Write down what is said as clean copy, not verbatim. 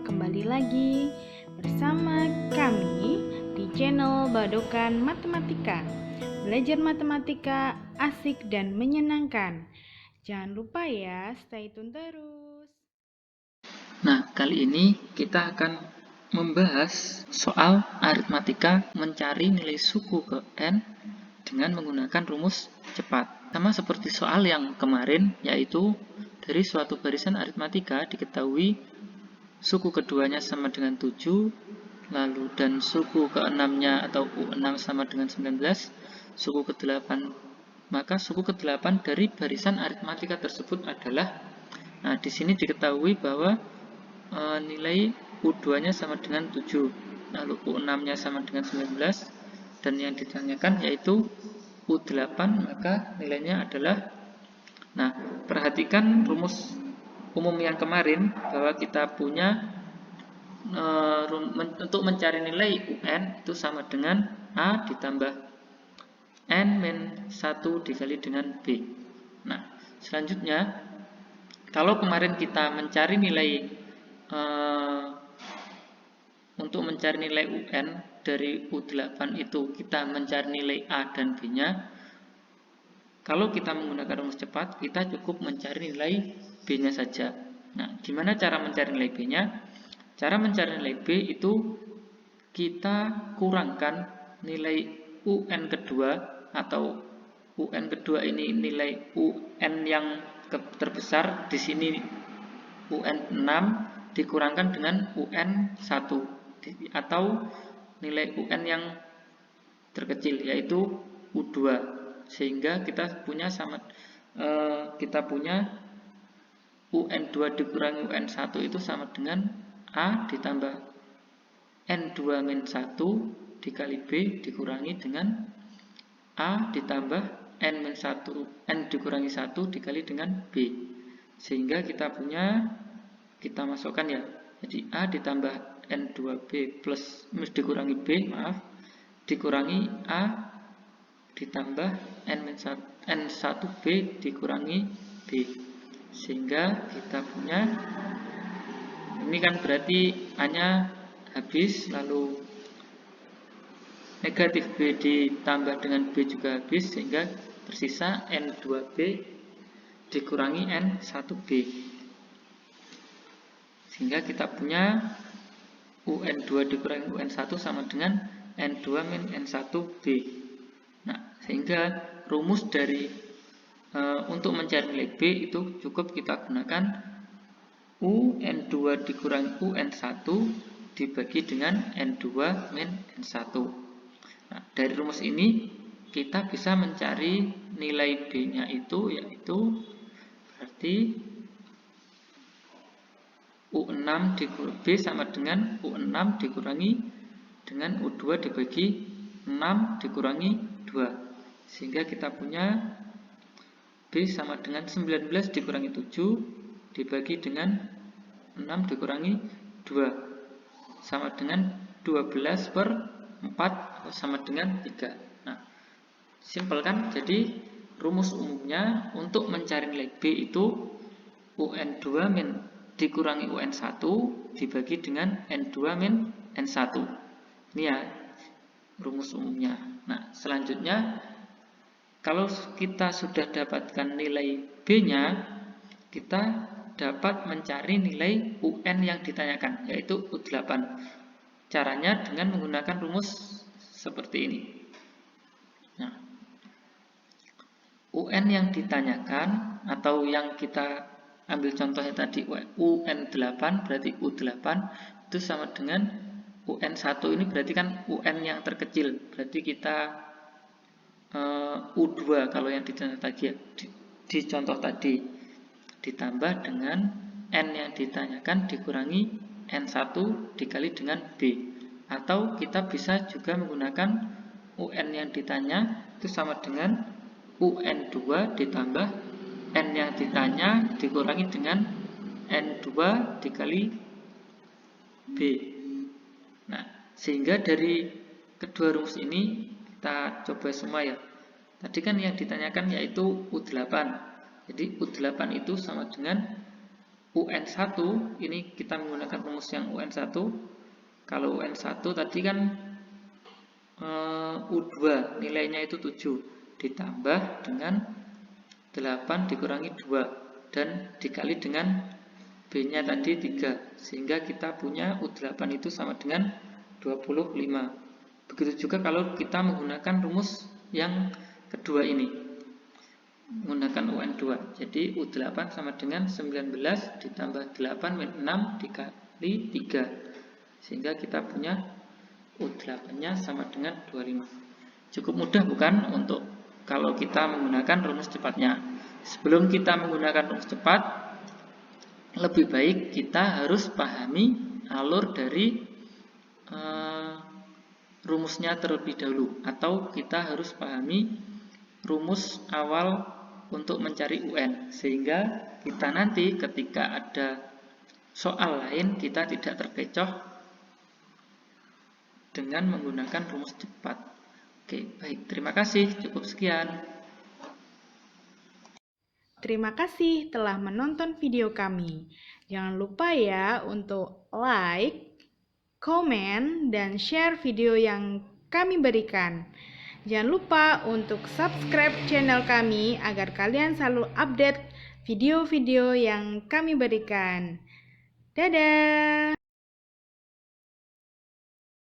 kembali lagi bersama kami di channel Badokan Matematika. Belajar matematika asik dan menyenangkan. Jangan lupa ya, stay tune terus. Nah, kali ini kita akan membahas soal aritmatika mencari nilai suku ke N dengan menggunakan rumus cepat. Sama seperti soal yang kemarin, yaitu dari suatu barisan aritmatika diketahui suku keduanya sama dengan 7, lalu dan suku ke-6-nya atau U6 sama dengan 19, suku ke-8, maka suku ke-8 dari barisan aritmatika tersebut adalah, nah di sini diketahui bahwa nilai U2-nya sama dengan 7, lalu U6-nya sama dengan 19, dan yang ditanyakan yaitu U8, maka nilainya adalah, nah perhatikan rumus umum yang kemarin bahwa kita punya untuk mencari nilai UN itu sama dengan A ditambah N-1 dikali dengan B. Nah, selanjutnya kalau kemarin kita mencari nilai untuk mencari nilai UN dari U8 itu kita mencari nilai A dan B-nya. Kalau kita menggunakan rumus cepat, kita cukup mencari nilai B-nya saja. Nah, gimana cara mencari nilai B-nya? Cara mencari nilai B itu kita kurangkan nilai UN kedua, atau UN kedua ini nilai UN yang terbesar, di sini UN 6 dikurangkan dengan UN 1, atau nilai UN yang terkecil yaitu U2, sehingga kita punya UN2 dikurangi UN1 itu sama dengan A ditambah N2-1 dikali B dikurangi dengan A ditambah N-1, N dikurangi 1 dikali dengan B, sehingga kita masukkan ya, jadi A ditambah N2B plus dikurangi B, dikurangi A ditambah N1B dikurangi B, sehingga kita punya, ini kan berarti A-nya habis, lalu negatif B ditambah dengan B juga habis, sehingga tersisa N2B dikurangi N1B, sehingga kita punya UN2 dikurangi UN1 sama dengan N2 min N1B. Nah, sehingga rumus dari untuk mencari nilai B itu cukup kita gunakan UN2 dikurangi UN1 dibagi dengan N2 min N1. Nah, dari rumus ini kita bisa mencari nilai B-nya itu, yaitu berarti U6 dikurangi B sama dengan U6 dikurangi dengan U2 dibagi 6 dikurangi 2, sehingga kita punya B sama dengan 19 dikurangi 7 dibagi dengan 6 dikurangi 2 sama dengan 12 per 4 sama dengan 3. Nah, simpel kan? Jadi rumus umumnya untuk mencari nilai B itu UN2 min dikurangi UN1 dibagi dengan N2 min N1. Ini ya rumus umumnya. Nah, selanjutnya kalau kita sudah dapatkan nilai B-nya, kita dapat mencari nilai UN yang ditanyakan, yaitu U8. Caranya dengan menggunakan rumus seperti ini. Nah, UN yang ditanyakan atau yang kita ambil contohnya tadi UN8, berarti U8 itu sama dengan UN1, ini berarti kan UN yang terkecil, berarti kita U2 kalau yang di contoh tadi, ditambah dengan N yang ditanyakan dikurangi N1 dikali dengan B, atau kita bisa juga menggunakan UN yang ditanya itu sama dengan UN2 ditambah N yang ditanya dikurangi dengan N2 dikali B. Nah, sehingga dari kedua rumus ini kita coba semua ya. Tadi kan yang ditanyakan yaitu U8. Jadi U8 itu sama dengan UN1, ini kita menggunakan rumus yang UN1. Kalau UN1 tadi kan U2 nilainya itu 7 ditambah dengan 8 dikurangi 2 dan dikali dengan B-nya tadi 3, sehingga kita punya U8 itu sama dengan 25. Begitu juga kalau kita menggunakan rumus yang kedua ini, menggunakan UN2. Jadi U8 sama dengan 19 ditambah 8 min 6 dikali 3, sehingga kita punya U8-nya sama dengan 25. Cukup mudah bukan untuk kalau kita menggunakan rumus cepatnya. Sebelum kita menggunakan rumus cepat, lebih baik kita harus pahami alur dari rumusnya terlebih dahulu, atau kita harus pahami rumus awal untuk mencari UN, sehingga kita nanti ketika ada soal lain kita tidak terkecoh dengan menggunakan rumus cepat. Oke, baik, terima kasih, cukup sekian. Terima kasih telah menonton video kami. Jangan lupa ya untuk like, komen, dan share video yang kami berikan. Jangan lupa untuk subscribe channel kami agar kalian selalu update video-video yang kami berikan. Dadah!